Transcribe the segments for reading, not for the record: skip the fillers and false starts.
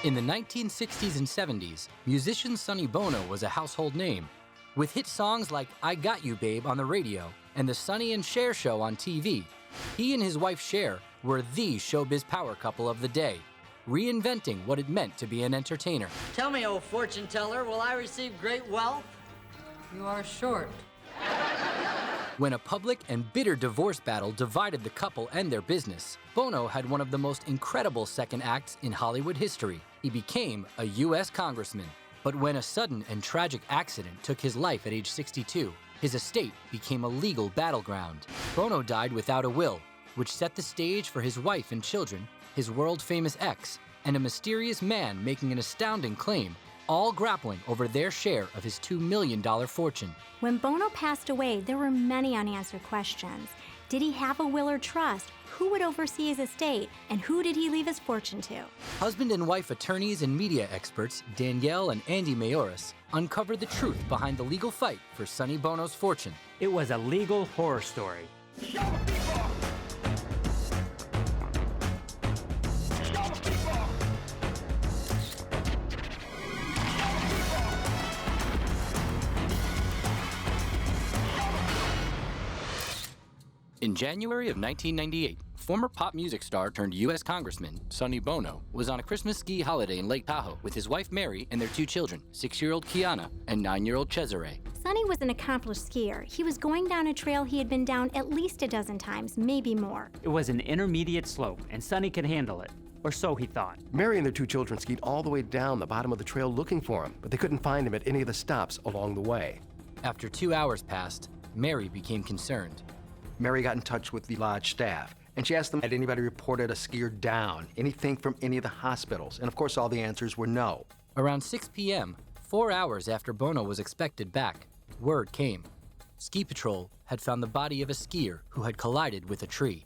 In the 1960s and 70s, musician Sonny Bono was a household name. With hit songs like I Got You Babe on the radio and the Sonny and Cher show on TV, he and his wife Cher were the showbiz power couple of the day, reinventing what it meant to be an entertainer. Tell me, O fortune teller, will I receive great wealth? You are short. When a public and bitter divorce battle divided the couple and their business, Bono had one of the most incredible second acts in Hollywood history. He became a U.S. congressman. But when a sudden and tragic accident took his life at age 62, his estate became a legal battleground. Bono died without a will, which set the stage for his wife and children, his world-famous ex, and a mysterious man making an astounding claim, all grappling over their share of his $2 million fortune. When Bono passed away, there were many unanswered questions. Did he have a will or trust? Who would oversee his estate? And who did he leave his fortune to? Husband and wife attorneys and media experts Danielle and Andy Mayoris uncovered the truth behind the legal fight for Sonny Bono's fortune. It was a legal horror story. In January of 1998, former pop music star turned U.S. Congressman Sonny Bono was on a Christmas ski holiday in Lake Tahoe with his wife Mary and their two children, 6-year-old Kiana and 9-year-old Cesare. Sonny was an accomplished skier. He was going down a trail he had been down at least a dozen times, maybe more. It was an intermediate slope, and Sonny could handle it. Or so he thought. Mary and their two children skied all the way down the bottom of the trail looking for him, but they couldn't find him at any of the stops along the way. After 2 hours passed, Mary became concerned. Mary got in touch with the lodge staff, and she asked them had anybody reported a skier down, anything from any of the hospitals, and of course all the answers were no. Around 6 p.m., 4 hours after Bono was expected back, word came. Ski Patrol had found the body of a skier who had collided with a tree.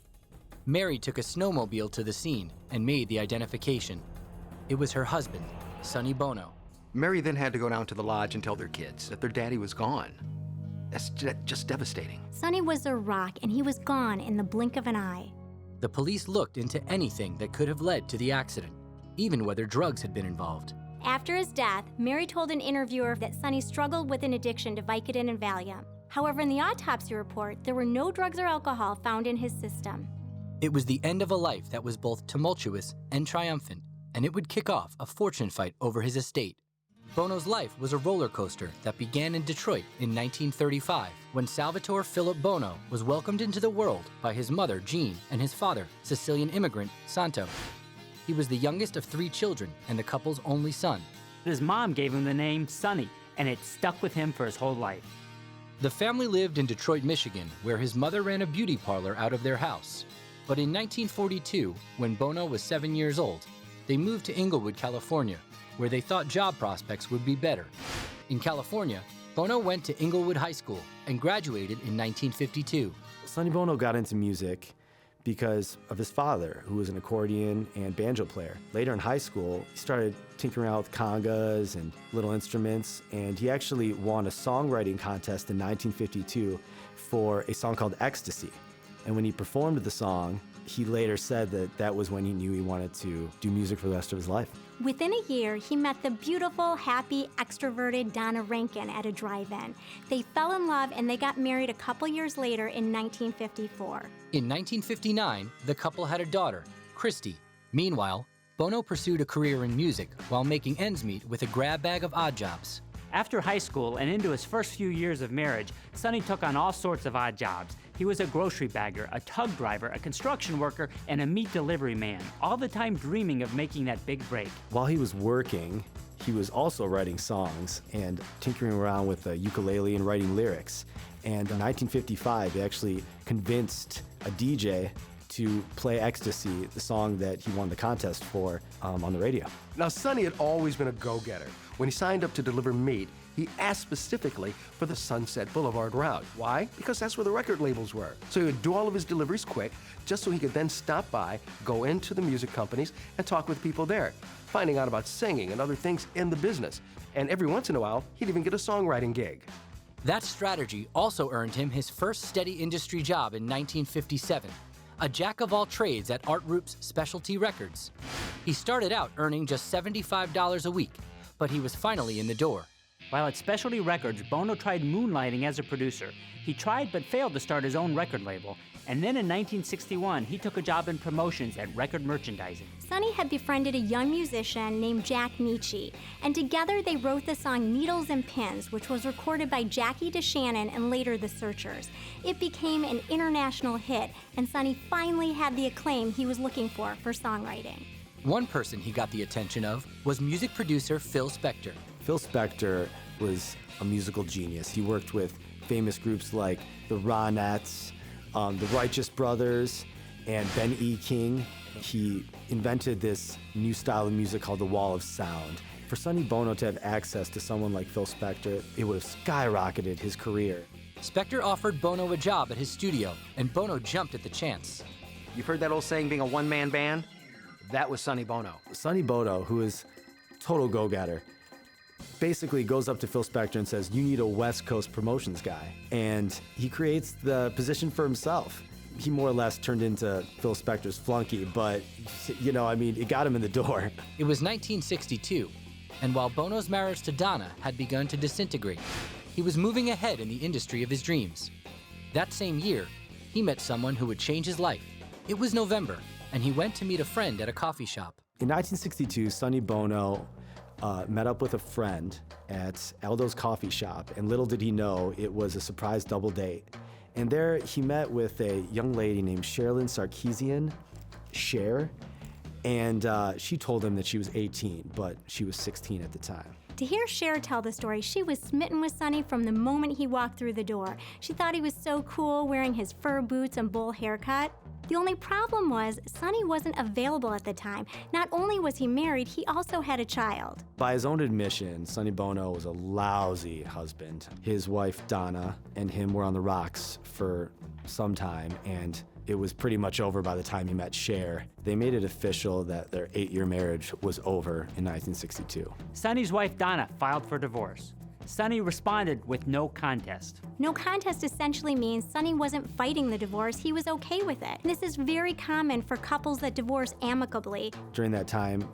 Mary took a snowmobile to the scene and made the identification. It was her husband, Sonny Bono. Mary then had to go down to the lodge and tell their kids that their daddy was gone. That's just devastating. Sonny was a rock, and he was gone in the blink of an eye. The police looked into anything that could have led to the accident, even whether drugs had been involved. After his death, Mary told an interviewer that Sonny struggled with an addiction to Vicodin and Valium. However, in the autopsy report, there were no drugs or alcohol found in his system. It was the end of a life that was both tumultuous and triumphant, and it would kick off a fortune fight over his estate. Bono's life was a roller coaster that began in Detroit in 1935 when Salvatore Philip Bono was welcomed into the world by his mother, Jean, and his father, Sicilian immigrant, Santo. He was the youngest of 3 children and the couple's only son. His mom gave him the name Sonny, and it stuck with him for his whole life. The family lived in Detroit, Michigan, where his mother ran a beauty parlor out of their house. But in 1942, when Bono was 7 years old, they moved to Inglewood, California, where they thought job prospects would be better. In California, Bono went to Inglewood High School and graduated in 1952. Sonny Bono got into music because of his father, who was an accordion and banjo player. Later in high school, he started tinkering around with congas and little instruments, and he actually won a songwriting contest in 1952 for a song called Ecstasy. And when he performed the song, he later said that that was when he knew he wanted to do music for the rest of his life. Within a year, he met the beautiful, happy, extroverted Donna Rankin at a drive-in. They fell in love and they got married a couple years later in 1954. In 1959, the couple had a daughter, Christy. Meanwhile, Bono pursued a career in music while making ends meet with a grab bag of odd jobs. After high school and into his first few years of marriage, Sonny took on all sorts of odd jobs. He was a grocery bagger, a tug driver, a construction worker, and a meat delivery man, all the time dreaming of making that big break. While he was working, he was also writing songs and tinkering around with a ukulele and writing lyrics. And in 1955, he actually convinced a DJ to play Ecstasy, the song that he won the contest for, on the radio. Now, Sonny had always been a go-getter. When he signed up to deliver meat, he asked specifically for the Sunset Boulevard route. Why? Because that's where the record labels were. So he would do all of his deliveries quick, just so he could then stop by, go into the music companies, and talk with people there, finding out about singing and other things in the business. And every once in a while, he'd even get a songwriting gig. That strategy also earned him his first steady industry job in 1957. a jack of all trades at Art Roup's Specialty Records. He started out earning just $75 a week, but he was finally in the door. While at Specialty Records, Bono tried moonlighting as a producer. He tried but failed to start his own record label. And then in 1961, he took a job in promotions at Record Merchandising. Sonny had befriended a young musician named Jack Nietzsche, and together they wrote the song Needles and Pins, which was recorded by Jackie DeShannon and later The Searchers. It became an international hit, and Sonny finally had the acclaim he was looking for songwriting. One person he got the attention of was music producer Phil Spector. Phil Spector was a musical genius. He worked with famous groups like the Ronettes, the Righteous Brothers, and Ben E. King. He invented this new style of music called the wall of sound. For Sonny Bono to have access to someone like Phil Spector, it would have skyrocketed his career. Spector offered Bono a job at his studio, and Bono jumped at the chance. You've heard that old saying, being a one-man band? That was Sonny Bono. Sonny Bono, who is total go-getter, basically goes up to Phil Spector and says, you need a West Coast promotions guy. And he creates the position for himself. He more or less turned into Phil Spector's flunky, but, it got him in the door. It was 1962, and while Bono's marriage to Donna had begun to disintegrate, he was moving ahead in the industry of his dreams. That same year, he met someone who would change his life. It was November, and he went to meet a friend at a coffee shop. In 1962, Sonny Bono met up with a friend at Aldo's coffee shop, and little did he know it was a surprise double date. And there he met with a young lady named Sherilyn Sarkeesian, Cher, and she told him that she was 18, but she was 16 at the time. To hear Cher tell the story, she was smitten with Sonny from the moment he walked through the door. She thought he was so cool wearing his fur boots and bowl haircut. The only problem was Sonny wasn't available at the time. Not only was he married, he also had a child. By his own admission, Sonny Bono was a lousy husband. His wife, Donna, and him were on the rocks for some time, and it was pretty much over by the time he met Cher. They made it official that their 8-year marriage was over in 1962. Sonny's wife, Donna, filed for divorce. Sonny responded with no contest. No contest essentially means Sonny wasn't fighting the divorce, he was okay with it. This is very common for couples that divorce amicably. During that time,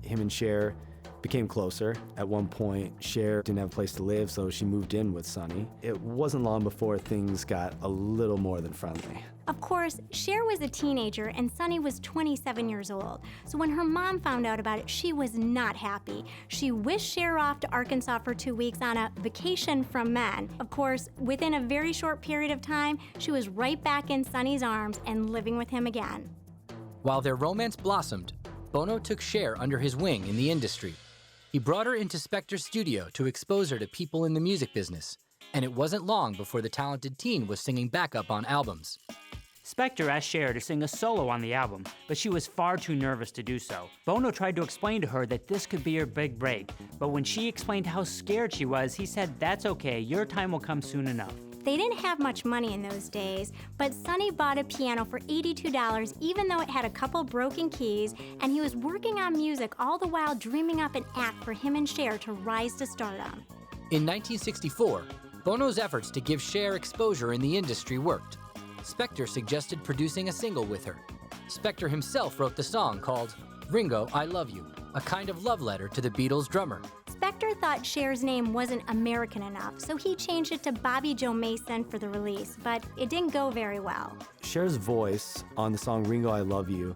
him and Cher became closer. At one point, Cher didn't have a place to live, so she moved in with Sonny. It wasn't long before things got a little more than friendly. Of course, Cher was a teenager and Sonny was 27 years old. So when her mom found out about it, she was not happy. She wished Cher off to Arkansas for 2 weeks on a vacation from men. Of course, within a very short period of time, she was right back in Sonny's arms and living with him again. While their romance blossomed, Bono took Cher under his wing in the industry. He brought her into Spector's studio to expose her to people in the music business, and it wasn't long before the talented teen was singing backup on albums. Spector asked Cher to sing a solo on the album, but she was far too nervous to do so. Bono tried to explain to her that this could be her big break, but when she explained how scared she was, he said, "That's okay, your time will come soon enough." They didn't have much money in those days, but Sonny bought a piano for $82 even though it had a couple broken keys, and he was working on music all the while dreaming up an act for him and Cher to rise to stardom. In 1964, Bono's efforts to give Cher exposure in the industry worked. Spector suggested producing a single with her. Spector himself wrote the song called Ringo, I Love You, a kind of love letter to the Beatles' drummer. Spector thought Cher's name wasn't American enough, so he changed it to Bobby Joe Mason for the release, but it didn't go very well. Cher's voice on the song Ringo, I Love You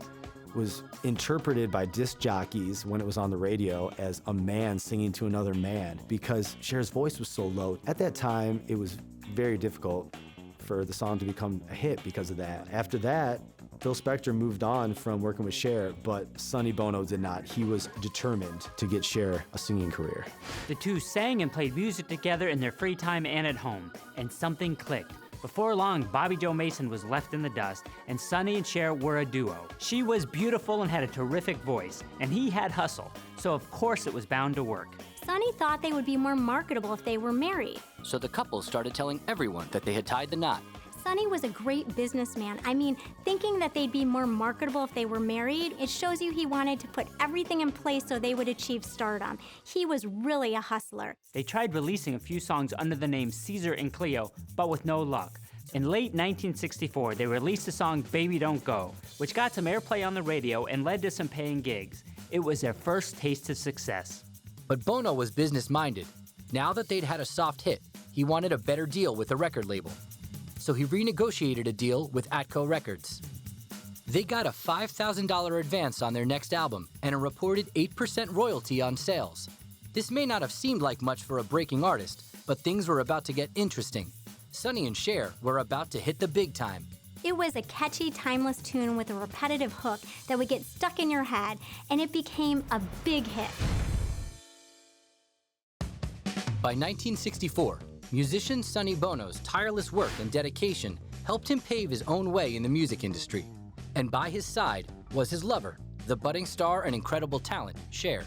was interpreted by disc jockeys when it was on the radio as a man singing to another man because Cher's voice was so low. At that time, it was very difficult for the song to become a hit because of that. After that, Phil Spector moved on from working with Cher, but Sonny Bono did not. He was determined to get Cher a singing career. The two sang and played music together in their free time and at home, and something clicked. Before long, Bobby Joe Mason was left in the dust, and Sonny and Cher were a duo. She was beautiful and had a terrific voice, and he had hustle, so of course it was bound to work. Sonny thought they would be more marketable if they were married. So the couple started telling everyone that they had tied the knot. Sonny was a great businessman. I mean, thinking that they'd be more marketable if they were married, it shows you he wanted to put everything in place so they would achieve stardom. He was really a hustler. They tried releasing a few songs under the name Caesar and Cleo, but with no luck. In late 1964, they released the song Baby Don't Go, which got some airplay on the radio and led to some paying gigs. It was their first taste of success. But Bono was business-minded. Now that they'd had a soft hit, he wanted a better deal with the record label. So he renegotiated a deal with Atco Records. They got a $5,000 advance on their next album and a reported 8% royalty on sales. This may not have seemed like much for a breaking artist, but things were about to get interesting. Sonny and Cher were about to hit the big time. It was a catchy, timeless tune with a repetitive hook that would get stuck in your head, and it became a big hit. By 1964, musician Sonny Bono's tireless work and dedication helped him pave his own way in the music industry. And by his side was his lover, the budding star and incredible talent, Cher.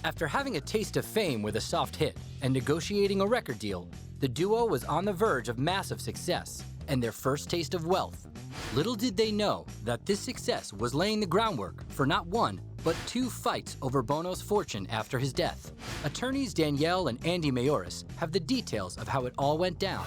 After having a taste of fame with a soft hit and negotiating a record deal, the duo was on the verge of massive success and their first taste of wealth. Little did they know that this success was laying the groundwork for not one, but two fights over Bono's fortune after his death. Attorneys Danielle and Andy Mayoris have the details of how it all went down.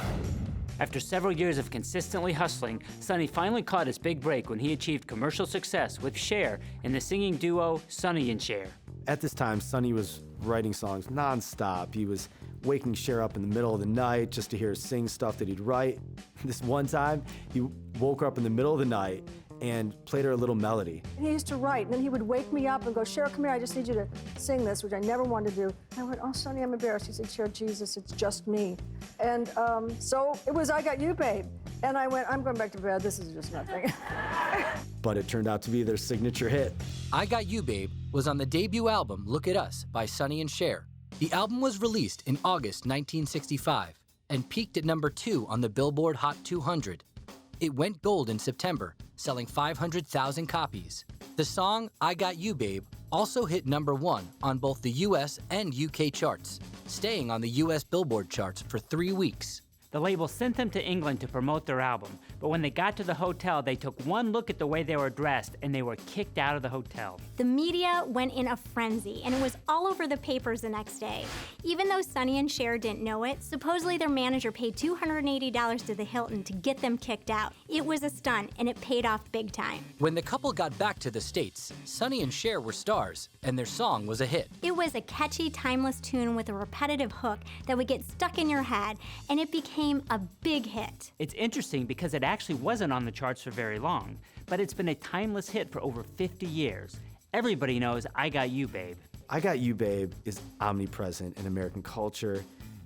After several years of consistently hustling, Sonny finally caught his big break when he achieved commercial success with Cher in the singing duo Sonny and Cher. At this time, Sonny was writing songs nonstop. He was waking Cher up in the middle of the night just to hear her sing stuff that he'd write. This one time, he woke her up in the middle of the night and played her a little melody. He used to write, and then he would wake me up and go, Cher, come here, I just need you to sing this, which I never wanted to do. I went, oh, Sonny, I'm embarrassed. He said, Cher, Jesus, it's just me. And so it was I Got You, Babe. And I went, I'm going back to bed, this is just nothing. But it turned out to be their signature hit. I Got You, Babe was on the debut album Look at Us by Sonny and Cher. The album was released in August 1965 and peaked at number 2 on the Billboard Hot 200. It went gold in September, selling 500,000 copies. The song I Got You, Babe also hit number 1 on both the US and UK charts, staying on the US Billboard charts for 3 weeks. The label sent them to England to promote their album, but when they got to the hotel, they took one look at the way they were dressed and they were kicked out of the hotel. The media went in a frenzy, and it was all over the papers the next day. Even though Sonny and Cher didn't know it, supposedly their manager paid $280 to the Hilton to get them kicked out. It was a stunt, and it paid off big time. When the couple got back to the States, Sonny and Cher were stars, and their song was a hit. It was a catchy, timeless tune with a repetitive hook that would get stuck in your head, and it became a big hit. It's interesting because it actually wasn't on the charts for very long, but it's been a timeless hit for over 50 years. Everybody knows I Got You, Babe. I Got You, Babe is omnipresent in American culture.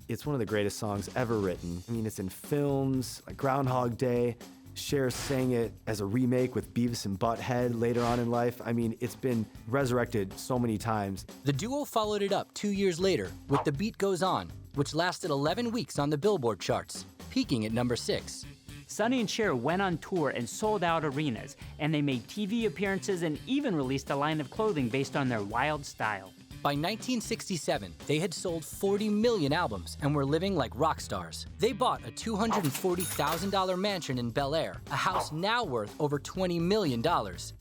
It's one of the greatest songs ever written. I mean, it's in films like Groundhog Day. Cher sang it as a remake with Beavis and Butthead later on in life. I mean, it's been resurrected so many times. The duo followed it up 2 years later with The Beat Goes On, which lasted 11 weeks on the Billboard charts, peaking at number 6. Sonny and Cher went on tour and sold out arenas, and they made TV appearances and even released a line of clothing based on their wild style. By 1967, they had sold 40 million albums and were living like rock stars. They bought a $240,000 mansion in Bel Air, a house now worth over $20 million,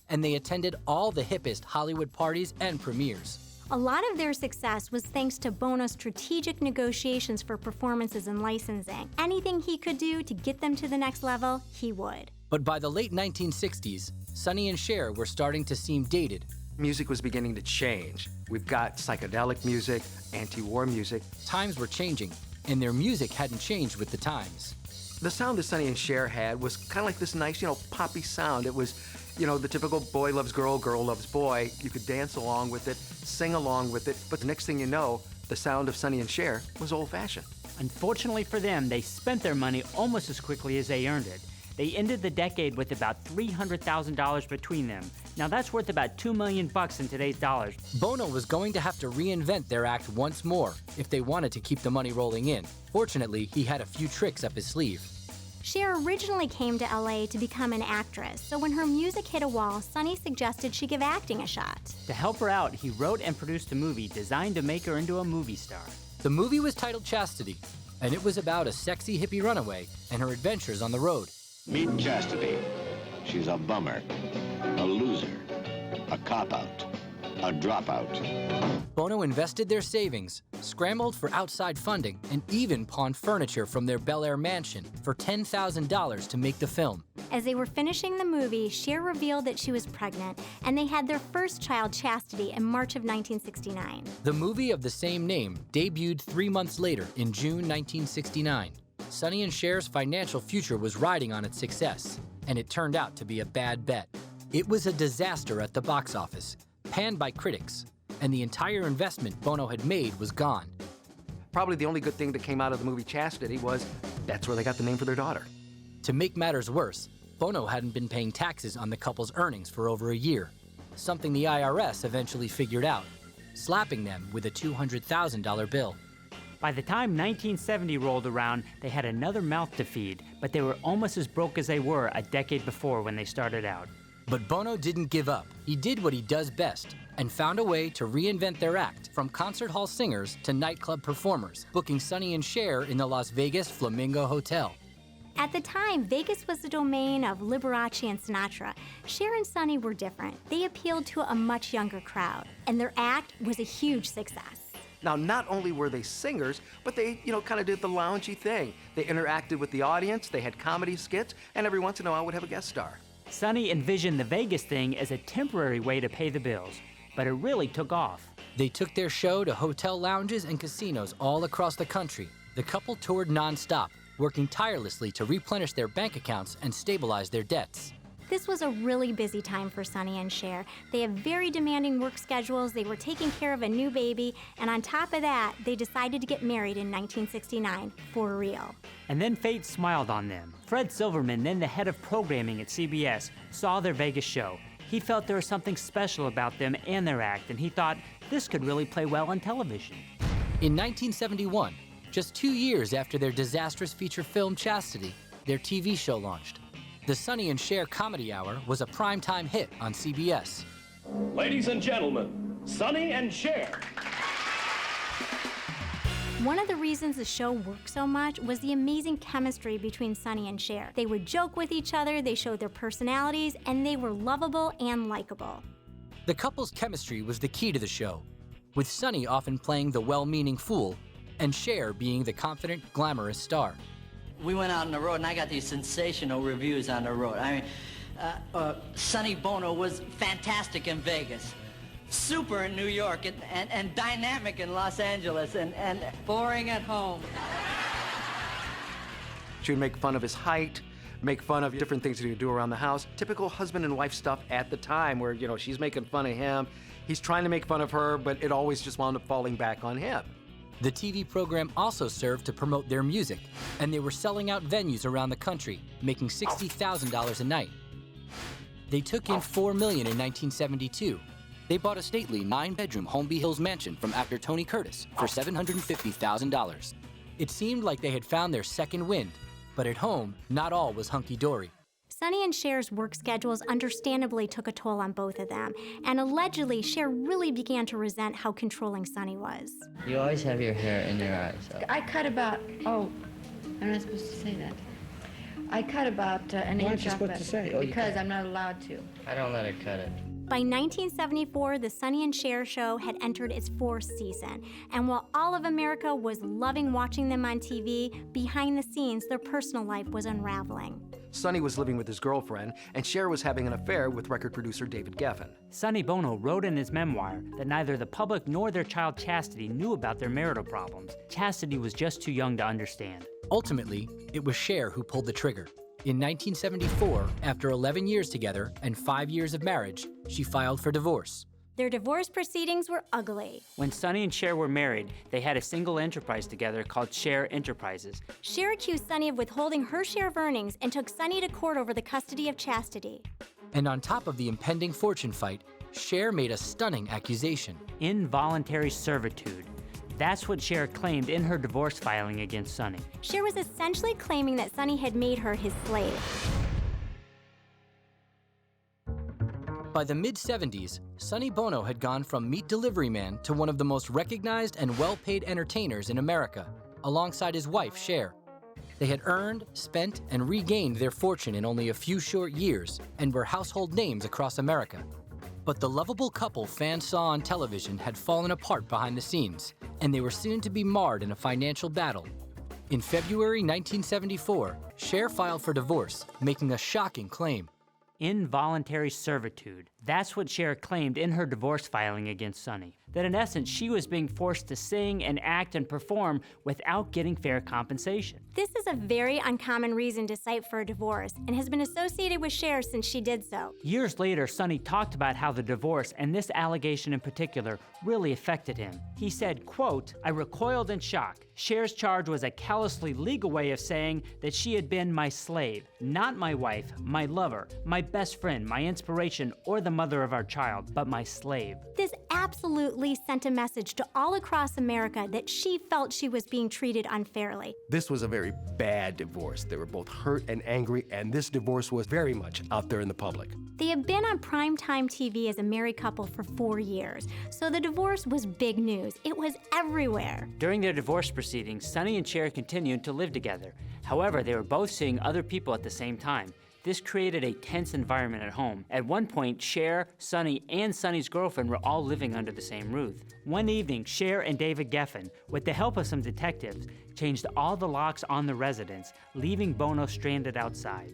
and they attended all the hippest Hollywood parties and premieres. A lot of their success was thanks to Bono's strategic negotiations for performances and licensing. Anything he could do to get them to the next level, he would. But by the late 1960s, Sonny and Cher were starting to seem dated. Music was beginning to change. We've got psychedelic music, anti-war music. Times were changing, and their music hadn't changed with the times. The sound that Sonny and Cher had was kind of like this nice, poppy sound. It was, the typical boy loves girl, girl loves boy. You could dance along with it, sing along with it, but the next thing you know, the sound of Sonny and Cher was old-fashioned. Unfortunately for them, they spent their money almost as quickly as they earned it. They ended the decade with about $300,000 between them. Now that's worth about $2 million in today's dollars. Bono was going to have to reinvent their act once more if they wanted to keep the money rolling in. Fortunately, he had a few tricks up his sleeve. Cher originally came to LA to become an actress, so when her music hit a wall, Sonny suggested she give acting a shot. To help her out, he wrote and produced a movie designed to make her into a movie star. The movie was titled Chastity, and it was about a sexy hippie runaway and her adventures on the road. Meet Chastity. She's a bummer, a loser, a cop-out, a dropout. Bono Bono invested their savings, scrambled for outside funding, and even pawned furniture from their Bel Air mansion for $10,000 to make the film. As they were finishing the movie, Cher revealed that she was pregnant, and they had their first child, Chastity, in March of 1969. The movie of the same name debuted 3 months later in June 1969. Sonny and Cher's financial future was riding on its success, and it turned out to be a bad bet. It was a disaster at the box office, panned by critics, and the entire investment Bono had made was gone. Probably the only good thing that came out of the movie Chastity was that's where they got the name for their daughter. To make matters worse, Bono hadn't been paying taxes on the couple's earnings for over a year, something the IRS eventually figured out, slapping them with a $200,000 bill. By the time 1970 rolled around, they had another mouth to feed, but they were almost as broke as they were a decade before when they started out. But Bono didn't give up. He did what he does best and found a way to reinvent their act, from concert hall singers to nightclub performers, booking Sonny and Cher in the Las Vegas Flamingo Hotel. At the time, Vegas was the domain of Liberace and Sinatra. Cher and Sonny were different. They appealed to a much younger crowd, and their act was a huge success. Now, not only were they singers, but they, kind of did the loungy thing. They interacted with the audience, they had comedy skits, and every once in a while would have a guest star. Sonny envisioned the Vegas thing as a temporary way to pay the bills, but it really took off. They took their show to hotel lounges and casinos all across the country. The couple toured nonstop, working tirelessly to replenish their bank accounts and stabilize their debts. This was a really busy time for Sonny and Cher. They have very demanding work schedules, they were taking care of a new baby, and on top of that, they decided to get married in 1969, for real. And then fate smiled on them. Fred Silverman, then the head of programming at CBS, saw their Vegas show. He felt there was something special about them and their act, and he thought this could really play well on television. In 1971, just 2 years after their disastrous feature film Chastity, their TV show launched. The Sonny and Cher Comedy Hour was a primetime hit on CBS. Ladies and gentlemen, Sonny and Cher. One of the reasons the show worked so much was the amazing chemistry between Sonny and Cher. They would joke with each other, they showed their personalities, and they were lovable and likable. The couple's chemistry was the key to the show, with Sonny often playing the well-meaning fool, and Cher being the confident, glamorous star. We went out on the road, and I got these sensational reviews on the road. I mean, Sonny Bono was fantastic in Vegas, super in New York, and dynamic in Los Angeles, and boring at home. She would make fun of his height, make fun of different things that he would do around the house. Typical husband and wife stuff at the time where, she's making fun of him. He's trying to make fun of her, but it always just wound up falling back on him. The TV program also served to promote their music, and they were selling out venues around the country, making $60,000 a night. They took in $4 million in 1972. They bought a stately 9-bedroom Holmby Hills mansion from actor Tony Curtis for $750,000. It seemed like they had found their second wind, but at home, not all was hunky-dory. Sonny and Cher's work schedules understandably took a toll on both of them, and allegedly, Cher really began to resent how controlling Sonny was. You always have your hair in your eyes. I cut about, I'm not supposed to say that. I cut about an inch off it because I'm not allowed to. I don't let her cut it. By 1974, the Sonny and Cher show had entered its 4th season, and while all of America was loving watching them on TV, behind the scenes, their personal life was unraveling. Sonny was living with his girlfriend, and Cher was having an affair with record producer David Geffen. Sonny Bono wrote in his memoir that neither the public nor their child Chastity knew about their marital problems. Chastity was just too young to understand. Ultimately, it was Cher who pulled the trigger. In 1974, after 11 years together and 5 years of marriage, she filed for divorce. Their divorce proceedings were ugly. When Sonny and Cher were married, they had a single enterprise together called Cher Enterprises. Cher accused Sonny of withholding her share of earnings and took Sonny to court over the custody of Chastity. And on top of the impending fortune fight, Cher made a stunning accusation. Involuntary servitude. That's what Cher claimed in her divorce filing against Sonny. Cher was essentially claiming that Sonny had made her his slave. By the mid-70s, Sonny Bono had gone from meat delivery man to one of the most recognized and well-paid entertainers in America, alongside his wife, Cher. They had earned, spent, and regained their fortune in only a few short years and were household names across America. But the lovable couple fans saw on television had fallen apart behind the scenes, and they were soon to be marred in a financial battle. In February 1974, Cher filed for divorce, making a shocking claim. Involuntary servitude. That's what Cher claimed in her divorce filing against Sonny. That in essence, she was being forced to sing and act and perform without getting fair compensation. This is a very uncommon reason to cite for a divorce and has been associated with Cher since she did so. Years later, Sonny talked about how the divorce, and this allegation in particular, really affected him. He said, quote, "I recoiled in shock. Cher's charge was a callously legal way of saying that she had been my slave, not my wife, my lover, my best friend, my inspiration, or the mother of our child, but my slave." This absolutely sent a message to all across America that she felt she was being treated unfairly. This was a very bad divorce. They were both hurt and angry, and this divorce was very much out there in the public. They had been on primetime TV as a married couple for 4 years, so the divorce was big news. It was everywhere. During their divorce proceedings, Sonny and Cher continued to live together. However, they were both seeing other people at the same time. This created a tense environment at home. At one point, Cher, Sonny, and Sonny's girlfriend were all living under the same roof. One evening, Cher and David Geffen, with the help of some detectives, changed all the locks on the residence, leaving Bono stranded outside.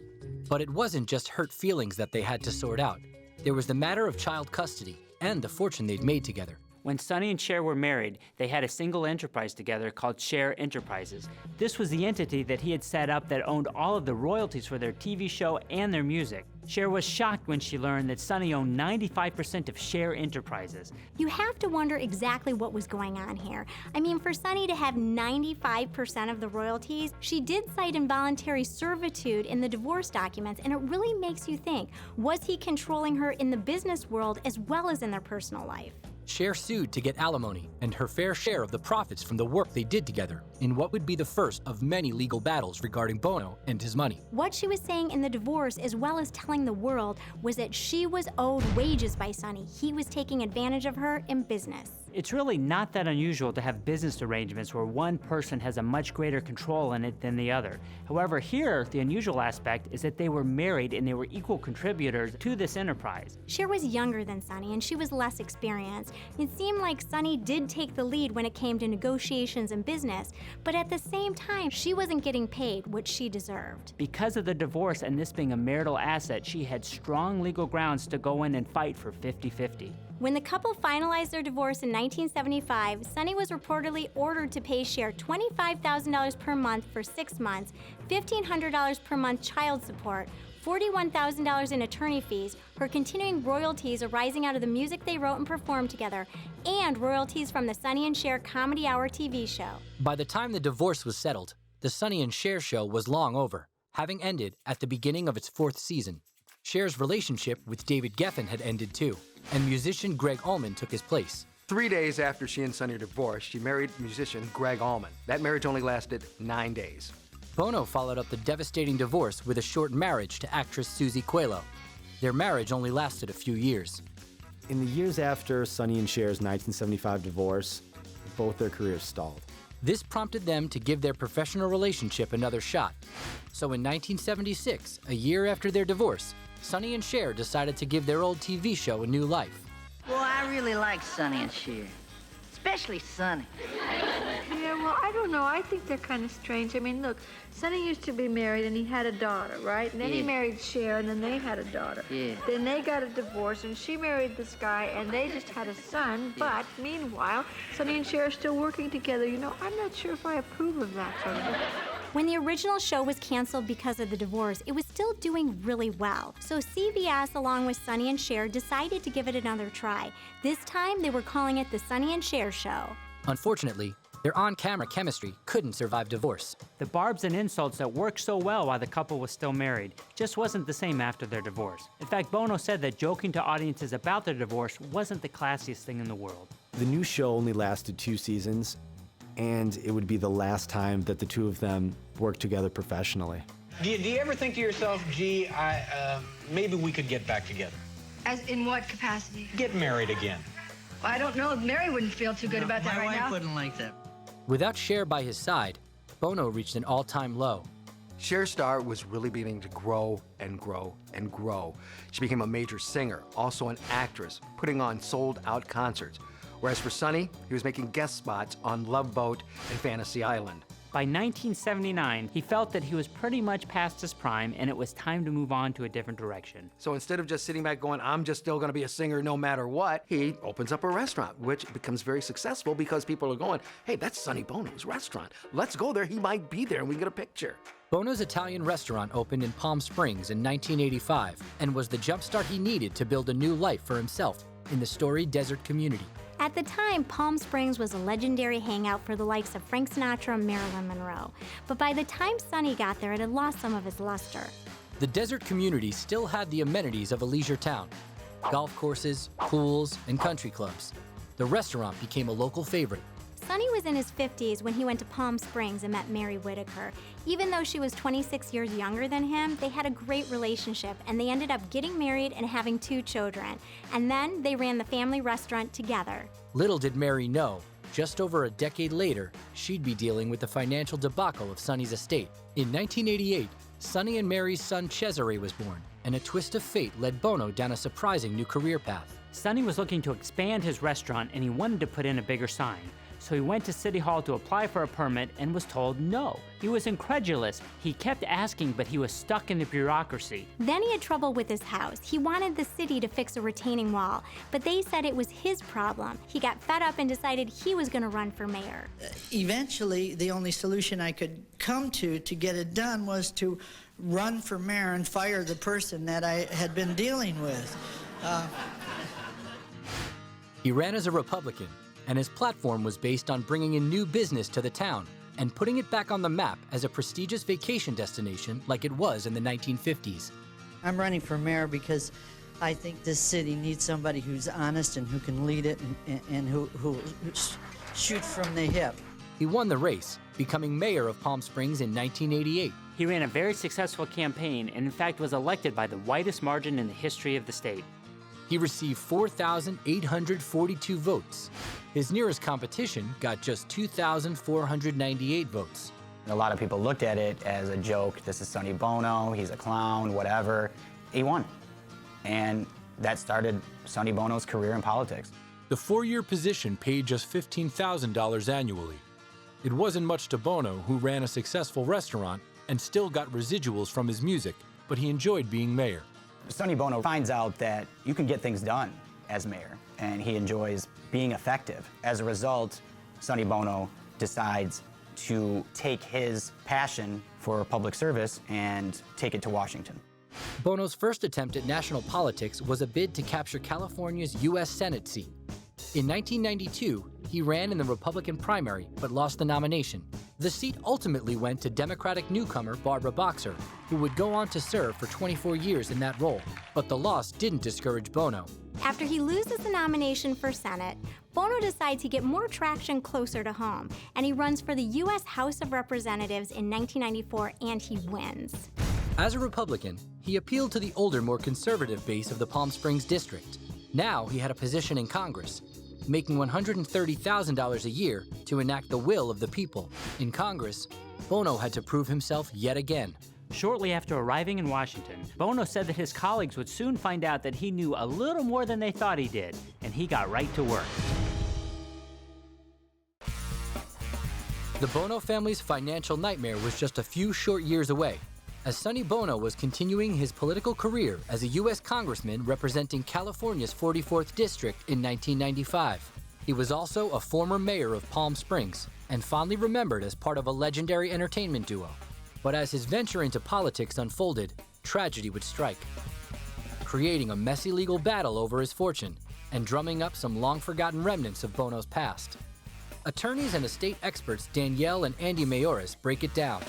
But it wasn't just hurt feelings that they had to sort out. There was the matter of child custody and the fortune they'd made together. When Sonny and Cher were married, they had a single enterprise together called Cher Enterprises. This was the entity that he had set up that owned all of the royalties for their TV show and their music. Cher was shocked when she learned that Sonny owned 95% of Cher Enterprises. You have to wonder exactly what was going on here. I mean, for Sonny to have 95% of the royalties, she did cite involuntary servitude in the divorce documents, and it really makes you think, was he controlling her in the business world as well as in their personal life? Cher sued to get alimony and her fair share of the profits from the work they did together in what would be the first of many legal battles regarding Bono and his money. What she was saying in the divorce, as well as telling the world, was that she was owed wages by Sonny. He was taking advantage of her in business. It's really not that unusual to have business arrangements where one person has a much greater control in it than the other. However, here, the unusual aspect is that they were married and they were equal contributors to this enterprise. Cher was younger than Sonny and she was less experienced. It seemed like Sonny did take the lead when it came to negotiations and business, but at the same time, she wasn't getting paid what she deserved. Because of the divorce and this being a marital asset, she had strong legal grounds to go in and fight for 50-50. When the couple finalized their divorce in 1975, Sonny was reportedly ordered to pay Cher $25,000 per month for 6 months, $1,500 per month child support, $41,000 in attorney fees, her continuing royalties arising out of the music they wrote and performed together, and royalties from the Sonny and Cher Comedy Hour TV show. By the time the divorce was settled, the Sonny and Cher show was long over, having ended at the beginning of its 4th season. Cher's relationship with David Geffen had ended too, and musician Greg Allman took his place. 3 days after she and Sonny divorced, she married musician Greg Allman. That marriage only lasted 9 days. Bono followed up the devastating divorce with a short marriage to actress Susie Coelho. Their marriage only lasted a few years. In the years after Sonny and Cher's 1975 divorce, both their careers stalled. This prompted them to give their professional relationship another shot. So in 1976, a year after their divorce, Sonny and Cher decided to give their old TV show a new life. Well, I really like Sonny and Cher, especially Sonny. Yeah, well, I don't know. I think they're kind of strange. I mean, look, Sonny used to be married and he had a daughter, right? And then he married Cher and then they had a daughter. Yeah. Then they got a divorce and she married this guy and they just had a son. But meanwhile, Sonny and Cher are still working together. You know, I'm not sure if I approve of that sort of thing. When the original show was canceled because of the divorce, it was still doing really well. So CBS, along with Sonny and Cher, decided to give it another try. This time, they were calling it the Sonny and Cher Show. Unfortunately, their on-camera chemistry couldn't survive divorce. The barbs and insults that worked so well while the couple was still married just wasn't the same after their divorce. In fact, Bono said that joking to audiences about their divorce wasn't the classiest thing in the world. The new show only lasted 2 seasons, and it would be the last time that the two of them worked together professionally. Do you ever think to yourself, gee, maybe we could get back together? As in what capacity? Get married again. Well, I don't know. Mary wouldn't feel too good about that right now. My wife wouldn't like that. Without Cher by his side, Bono reached an all-time low. Cher's star was really beginning to grow and grow and grow. She became a major singer, also an actress, putting on sold-out concerts. Whereas for Sonny, he was making guest spots on Love Boat and Fantasy Island. By 1979, he felt that he was pretty much past his prime and it was time to move on to a different direction. So instead of just sitting back going, I'm just still gonna be a singer no matter what, he opens up a restaurant, which becomes very successful because people are going, hey, that's Sonny Bono's restaurant. Let's go there, he might be there and we can get a picture. Bono's Italian restaurant opened in Palm Springs in 1985 and was the jumpstart he needed to build a new life for himself in the storied desert community. At the time, Palm Springs was a legendary hangout for the likes of Frank Sinatra and Marilyn Monroe. But by the time Sonny got there, it had lost some of his luster. The desert community still had the amenities of a leisure town: golf courses, pools, and country clubs. The restaurant became a local favorite. Sonny was in his 50s when he went to Palm Springs and met Mary Whitaker. Even though she was 26 years younger than him, they had a great relationship, and they ended up getting married and having 2 children. And then they ran the family restaurant together. Little did Mary know, just over a decade later, she'd be dealing with the financial debacle of Sonny's estate. In 1988, Sonny and Mary's son Cesare was born, and a twist of fate led Bono down a surprising new career path. Sonny was looking to expand his restaurant and he wanted to put in a bigger sign. So he went to City Hall to apply for a permit and was told no. He was incredulous. He kept asking, but he was stuck in the bureaucracy. Then he had trouble with his house. He wanted the city to fix a retaining wall, but they said it was his problem. He got fed up and decided he was going to run for mayor. Eventually, the only solution I could come to get it done was to run for mayor and fire the person that I had been dealing with. He ran as a Republican, and his platform was based on bringing in new business to the town and putting it back on the map as a prestigious vacation destination like it was in the 1950s. I'm running for mayor because I think this city needs somebody who's honest and who can lead it and who shoot from the hip. He won the race, becoming mayor of Palm Springs in 1988. He ran a very successful campaign and in fact was elected by the widest margin in the history of the state. He received 4,842 votes. His nearest competition got just 2,498 votes. A lot of people looked at it as a joke. This is Sonny Bono, he's a clown, whatever. He won. And that started Sonny Bono's career in politics. The 4-year position paid just $15,000 annually. It wasn't much to Bono, who ran a successful restaurant and still got residuals from his music, but he enjoyed being mayor. Sonny Bono finds out that you can get things done as mayor, and he enjoys being effective. As a result, Sonny Bono decides to take his passion for public service and take it to Washington. Bono's first attempt at national politics was a bid to capture California's U.S. Senate seat. In 1992, he ran in the Republican primary but lost the nomination. The seat ultimately went to Democratic newcomer Barbara Boxer, who would go on to serve for 24 years in that role. But the loss didn't discourage Bono. After he loses the nomination for Senate, Bono decides to get more traction closer to home, and he runs for the U.S. House of Representatives in 1994, and he wins. As a Republican, he appealed to the older, more conservative base of the Palm Springs district. Now he had a position in Congress, making $130,000 a year to enact the will of the people. In Congress, Bono had to prove himself yet again. Shortly after arriving in Washington, Bono said that his colleagues would soon find out that he knew a little more than they thought he did, and he got right to work. The Bono family's financial nightmare was just a few short years away, as Sonny Bono was continuing his political career as a U.S. congressman representing California's 44th District in 1995. He was also a former mayor of Palm Springs and fondly remembered as part of a legendary entertainment duo. But as his venture into politics unfolded, tragedy would strike, creating a messy legal battle over his fortune and drumming up some long-forgotten remnants of Bono's past. Attorneys and estate experts Danielle and Andy Mayoris break it down.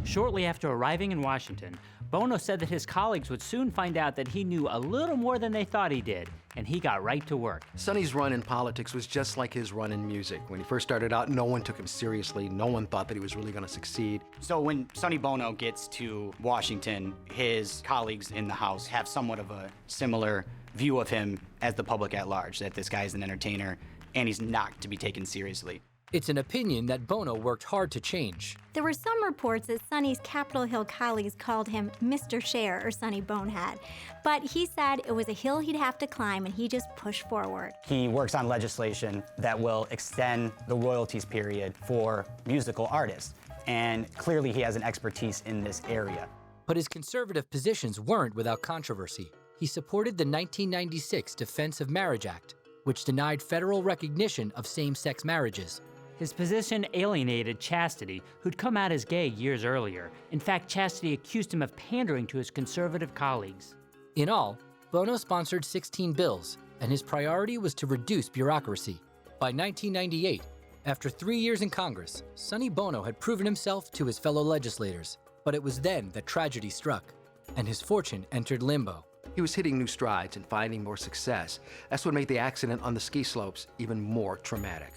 Shortly after arriving in Washington, Bono said that his colleagues would soon find out that he knew a little more than they thought he did, and he got right to work. Sonny's run in politics was just like his run in music. When he first started out, no one took him seriously. No one thought that he was really going to succeed. So when Sonny Bono gets to Washington, his colleagues in the House have somewhat of a similar view of him as the public at large, that this guy's an entertainer and he's not to be taken seriously. It's an opinion that Bono worked hard to change. There were some reports that Sonny's Capitol Hill colleagues called him Mr. Cher or Sonny Bonehead, but he said it was a hill he'd have to climb and he just pushed forward. He works on legislation that will extend the royalties period for musical artists, and clearly he has an expertise in this area. But his conservative positions weren't without controversy. He supported the 1996 Defense of Marriage Act, which denied federal recognition of same-sex marriages. His position alienated Chastity, who'd come out as gay years earlier. In fact, Chastity accused him of pandering to his conservative colleagues. In all, Bono sponsored 16 bills, and his priority was to reduce bureaucracy. By 1998, after 3 years in Congress, Sonny Bono had proven himself to his fellow legislators. But it was then that tragedy struck, and his fortune entered limbo. He was hitting new strides and finding more success. That's what made the accident on the ski slopes even more traumatic.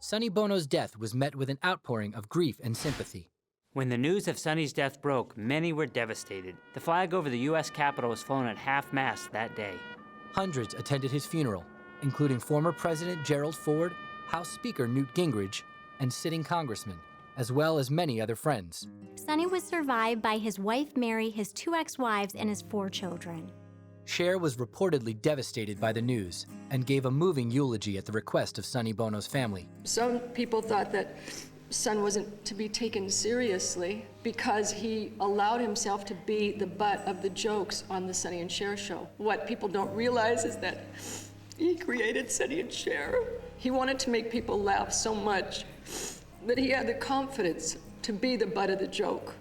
Sonny Bono's death was met with an outpouring of grief and sympathy. When the news of Sonny's death broke, many were devastated. The flag over the U.S. Capitol was flown at half-mast that day. Hundreds attended his funeral, including former President Gerald Ford, House Speaker Newt Gingrich, and sitting congressmen, as well as many other friends. Sonny was survived by his wife Mary, his 2 ex-wives, and his 4 children. Cher was reportedly devastated by the news and gave a moving eulogy at the request of Sonny Bono's family. Some people thought that Son wasn't to be taken seriously because he allowed himself to be the butt of the jokes on the Sonny and Cher show. What people don't realize is that he created Sonny and Cher. He wanted to make people laugh so much that he had the confidence to be the butt of the joke.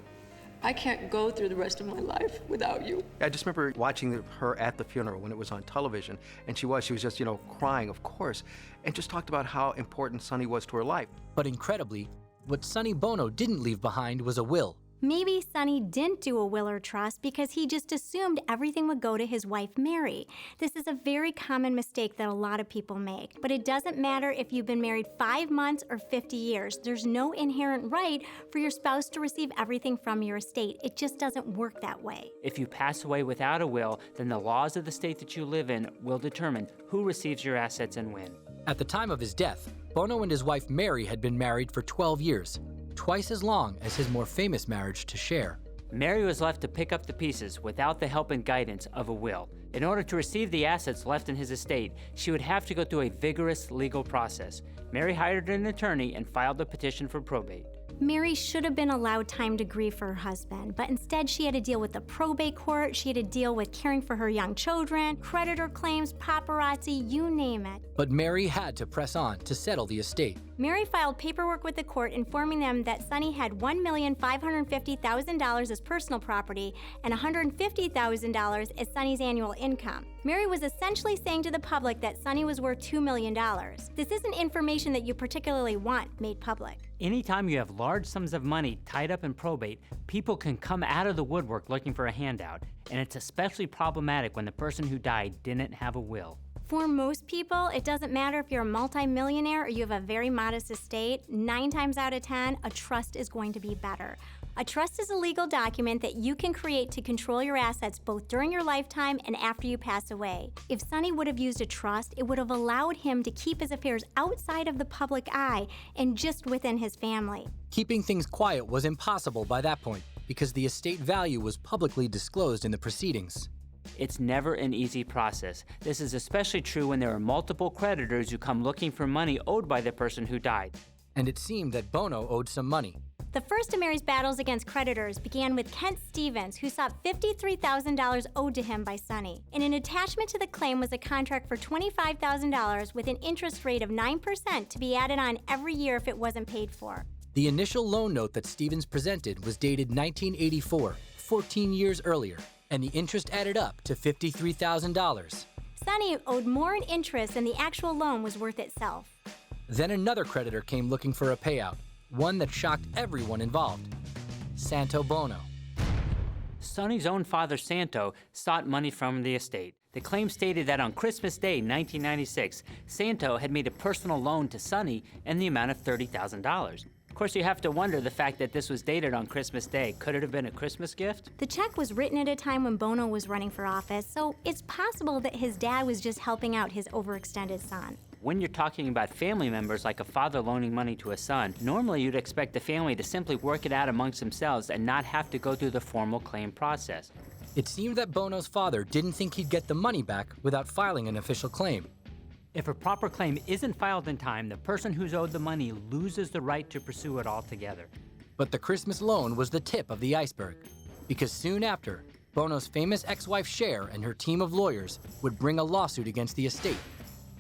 I can't go through the rest of my life without you. I just remember watching her at the funeral when it was on television, and she was just, crying, of course, and just talked about how important Sonny was to her life. But incredibly, what Sonny Bono didn't leave behind was a will. Maybe Sonny didn't do a will or trust because he just assumed everything would go to his wife, Mary. This is a very common mistake that a lot of people make. But it doesn't matter if you've been married 5 months or 50 years. There's no inherent right for your spouse to receive everything from your estate. It just doesn't work that way. If you pass away without a will, then the laws of the state that you live in will determine who receives your assets and when. At the time of his death, Bono and his wife Mary had been married for 12 years. Twice as long as his more famous marriage to Cher. Mary was left to pick up the pieces without the help and guidance of a will. In order to receive the assets left in his estate, she would have to go through a vigorous legal process. Mary hired an attorney and filed a petition for probate. Mary should have been allowed time to grieve for her husband, but instead she had to deal with the probate court, she had to deal with caring for her young children, creditor claims, paparazzi, you name it. But Mary had to press on to settle the estate. Mary filed paperwork with the court informing them that Sonny had $1,550,000 as personal property and $150,000 as Sonny's annual income. Mary was essentially saying to the public that Sonny was worth $2 million. This isn't information that you particularly want made public. Anytime you have large sums of money tied up in probate, people can come out of the woodwork looking for a handout, and it's especially problematic when the person who died didn't have a will. For most people, it doesn't matter if you're a multimillionaire or you have a very modest estate, 9 times out of 10, a trust is going to be better. A trust is a legal document that you can create to control your assets both during your lifetime and after you pass away. If Sonny would have used a trust, it would have allowed him to keep his affairs outside of the public eye and just within his family. Keeping things quiet was impossible by that point because the estate value was publicly disclosed in the proceedings. It's never an easy process. This is especially true when there are multiple creditors who come looking for money owed by the person who died. And it seemed that Bono owed some money. The first of Mary's battles against creditors began with Kent Stevens, who sought $53,000 owed to him by Sonny. And an attachment to the claim was a contract for $25,000 with an interest rate of 9% to be added on every year if it wasn't paid for. The initial loan note that Stevens presented was dated 1984, 14 years earlier, and the interest added up to $53,000. Sonny owed more in interest than the actual loan was worth itself. Then another creditor came looking for a payout, one that shocked everyone involved: Santo Bono. Sonny's own father, Santo, sought money from the estate. The claim stated that on Christmas Day, 1996, Santo had made a personal loan to Sonny in the amount of $30,000. Of course, you have to wonder the fact that this was dated on Christmas Day. Could it have been a Christmas gift? The check was written at a time when Bono was running for office, so it's possible that his dad was just helping out his overextended son. When you're talking about family members like a father loaning money to a son, normally you'd expect the family to simply work it out amongst themselves and not have to go through the formal claim process. It seemed that Bono's father didn't think he'd get the money back without filing an official claim. If a proper claim isn't filed in time, the person who's owed the money loses the right to pursue it altogether. But the Christmas loan was the tip of the iceberg, because soon after, Bono's famous ex-wife Cher and her team of lawyers would bring a lawsuit against the estate.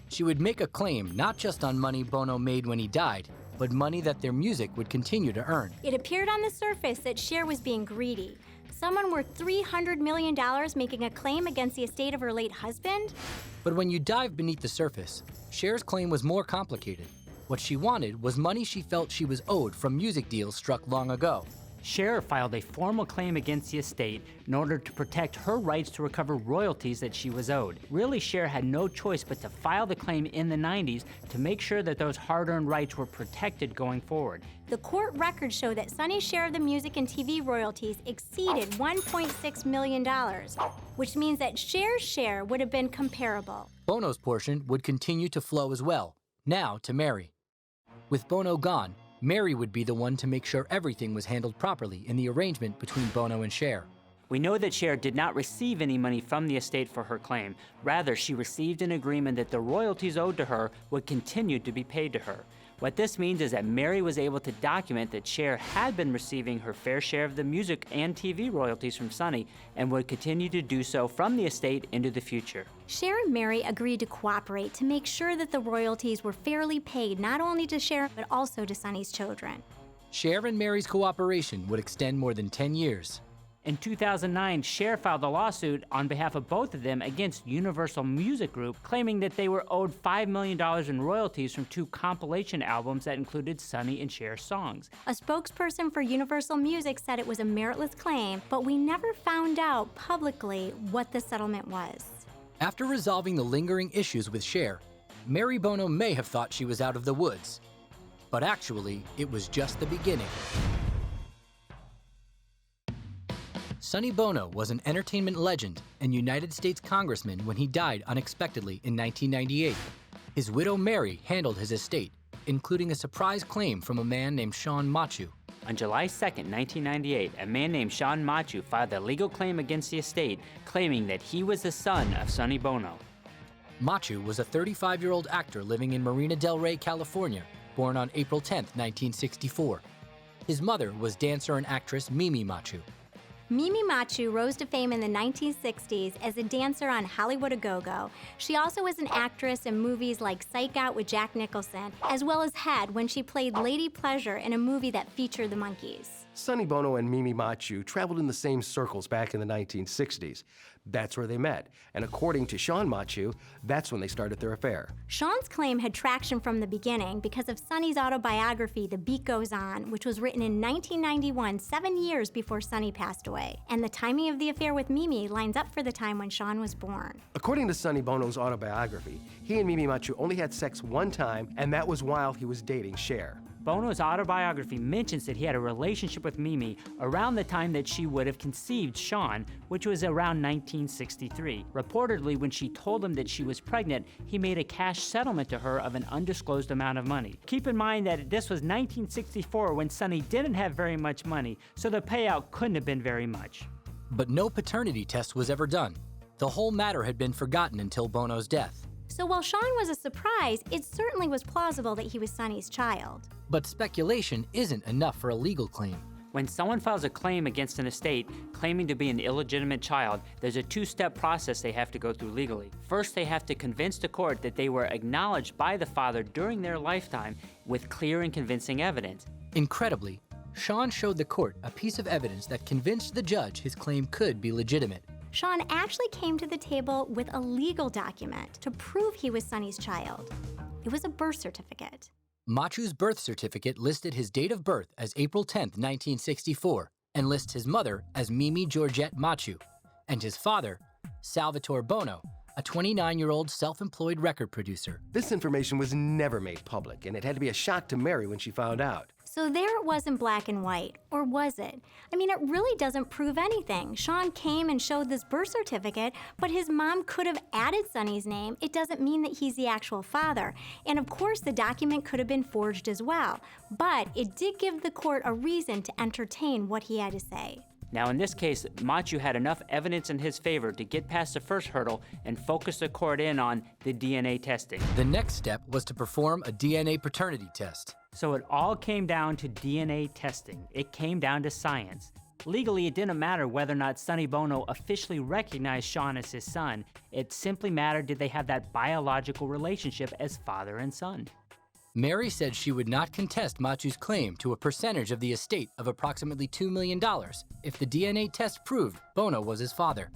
She would make a claim not just on money Bono made when he died, but money that their music would continue to earn. It appeared on the surface that Cher was being greedy. Someone worth $300 million making a claim against the estate of her late husband? But when you dive beneath the surface, Cher's claim was more complicated. What she wanted was money she felt she was owed from music deals struck long ago. Cher filed a formal claim against the estate in order to protect her rights to recover royalties that she was owed. Really, Cher had no choice but to file the claim in the 90s to make sure that those hard-earned rights were protected going forward. The court records show that Sonny's share of the music and TV royalties exceeded $1.6 million, which means that Cher's share would have been comparable. Bono's portion would continue to flow as well, now to Mary. With Bono gone, Mary would be the one to make sure everything was handled properly in the arrangement between Bono and Cher. We know that Cher did not receive any money from the estate for her claim. Rather, she received an agreement that the royalties owed to her would continue to be paid to her. What this means is that Mary was able to document that Cher had been receiving her fair share of the music and TV royalties from Sonny and would continue to do so from the estate into the future. Cher and Mary agreed to cooperate to make sure that the royalties were fairly paid not only to Cher but also to Sonny's children. Cher and Mary's cooperation would extend more than 10 years. In 2009, Cher filed a lawsuit on behalf of both of them against Universal Music Group, claiming that they were owed $5 million in royalties from 2 compilation albums that included Sonny and Cher songs. A spokesperson for Universal Music said it was a meritless claim, but we never found out publicly what the settlement was. After resolving the lingering issues with Cher, Mary Bono may have thought she was out of the woods. But actually, it was just the beginning. Sonny Bono was an entertainment legend and United States Congressman when he died unexpectedly in 1998. His widow Mary handled his estate, including a surprise claim from a man named Sean Machu. On July 2, 1998, a man named Sean Machu filed a legal claim against the estate, claiming that he was the son of Sonny Bono. Machu was a 35-year-old actor living in Marina del Rey, California, born on April 10, 1964. His mother was dancer and actress Mimi Machu. Mimi Machu rose to fame in the 1960s as a dancer on Hollywood A Go-Go. She also was an actress in movies like Psych Out with Jack Nicholson, as well as Head when she played Lady Pleasure in a movie that featured the Monkees. Sonny Bono and Mimi Machu traveled in the same circles back in the 1960s. That's where they met, and according to Sean Machu, that's when they started their affair. Sean's claim had traction from the beginning because of Sonny's autobiography, The Beat Goes On, which was written in 1991, 7 years before Sonny passed away. And the timing of the affair with Mimi lines up for the time when Sean was born. According to Sonny Bono's autobiography, he and Mimi Machu only had sex one time, and that was while he was dating Cher. Bono's autobiography mentions that he had a relationship with Mimi around the time that she would have conceived Sean, which was around 1963. Reportedly, when she told him that she was pregnant, he made a cash settlement to her of an undisclosed amount of money. Keep in mind that this was 1964 when Sonny didn't have very much money, so the payout couldn't have been very much. But no paternity test was ever done. The whole matter had been forgotten until Bono's death. So while Sean was a surprise, it certainly was plausible that he was Sonny's child. But speculation isn't enough for a legal claim. When someone files a claim against an estate claiming to be an illegitimate child, there's a 2-step process they have to go through legally. First, they have to convince the court that they were acknowledged by the father during their lifetime with clear and convincing evidence. Incredibly, Sean showed the court a piece of evidence that convinced the judge his claim could be legitimate. Sean actually came to the table with a legal document to prove he was Sonny's child. It was a birth certificate. Machu's birth certificate listed his date of birth as April 10, 1964, and lists his mother as Mimi Georgette Machu, and his father, Salvatore Bono, a 29-year-old self-employed record producer. This information was never made public, and it had to be a shock to Mary when she found out. So there it was in black and white, or was it? I mean, it really doesn't prove anything. Sean came and showed this birth certificate, but his mom could have added Sonny's name. It doesn't mean that he's the actual father. And of course, the document could have been forged as well. But it did give the court a reason to entertain what he had to say. Now, in this case, Machu had enough evidence in his favor to get past the first hurdle and focus the court in on the DNA testing. The next step was to perform a DNA paternity test. So it all came down to DNA testing. It came down to science. Legally, it didn't matter whether or not Sonny Bono officially recognized Sean as his son. It simply mattered, did they have that biological relationship as father and son. Mary said she would not contest Machu's claim to a percentage of the estate of approximately $2 million if the DNA test proved Bono was his father.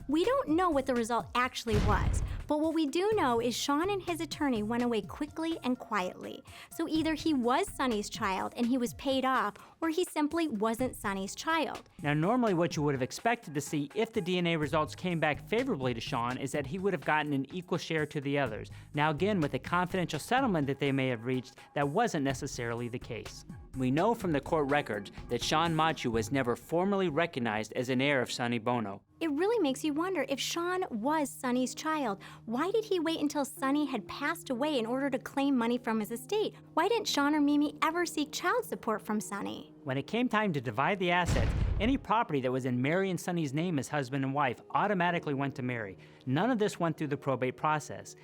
We don't know what the result actually was, but what we do know is Sean and his attorney went away quickly and quietly. So either he was Sonny's child and he was paid off, or he simply wasn't Sonny's child. Now, normally what you would have expected to see if the DNA results came back favorably to Sean is that he would have gotten an equal share to the others. Now again, with the confidential settlement that they may have reached, that wasn't necessarily the case. We know from the court records that Sean Machu was never formally recognized as an heir of Sonny Bono. It really makes you wonder, if Sean was Sonny's child, why did he wait until Sonny had passed away in order to claim money from his estate? Why didn't Sean or Mimi ever seek child support from Sonny? When it came time to divide the assets, any property that was in Mary and Sonny's name as husband and wife automatically went to Mary. None of this went through the probate process.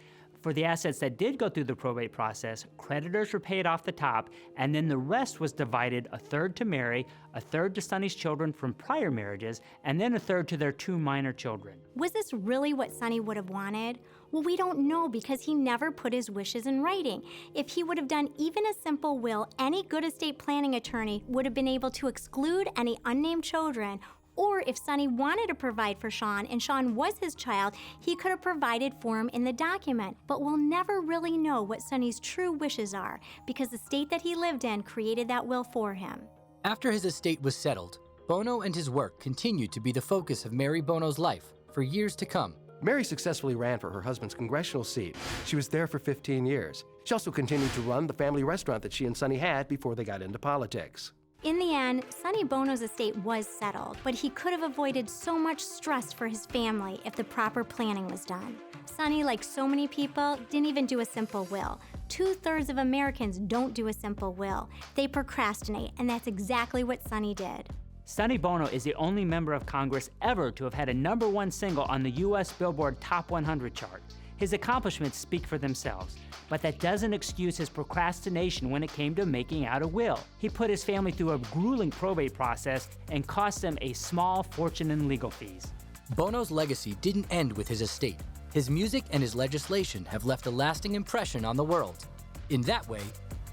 For the assets that did go through the probate process, creditors were paid off the top, and then the rest was divided, a third to Mary, a third to Sonny's children from prior marriages, and then a third to their 2 minor children. Was this really what Sonny would have wanted? Well, we don't know because he never put his wishes in writing. If he would have done even a simple will, any good estate planning attorney would have been able to exclude any unnamed children. Or if Sonny wanted to provide for Sean and Sean was his child, he could have provided for him in the document. But we'll never really know what Sonny's true wishes are because the state that he lived in created that will for him. After his estate was settled, Bono and his work continued to be the focus of Mary Bono's life for years to come. Mary successfully ran for her husband's congressional seat. She was there for 15 years. She also continued to run the family restaurant that she and Sonny had before they got into politics. In the end, Sonny Bono's estate was settled, but he could have avoided so much stress for his family if the proper planning was done. Sonny, like so many people, didn't even do a simple will. 2/3 of Americans don't do a simple will. They procrastinate, and that's exactly what Sonny did. Sonny Bono is the only member of Congress ever to have had a #1 single on the US Billboard Top 100 chart. His accomplishments speak for themselves, but that doesn't excuse his procrastination when it came to making out a will. He put his family through a grueling probate process and cost them a small fortune in legal fees. Bono's legacy didn't end with his estate. His music and his legislation have left a lasting impression on the world. In that way,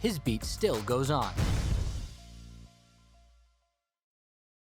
his beat still goes on.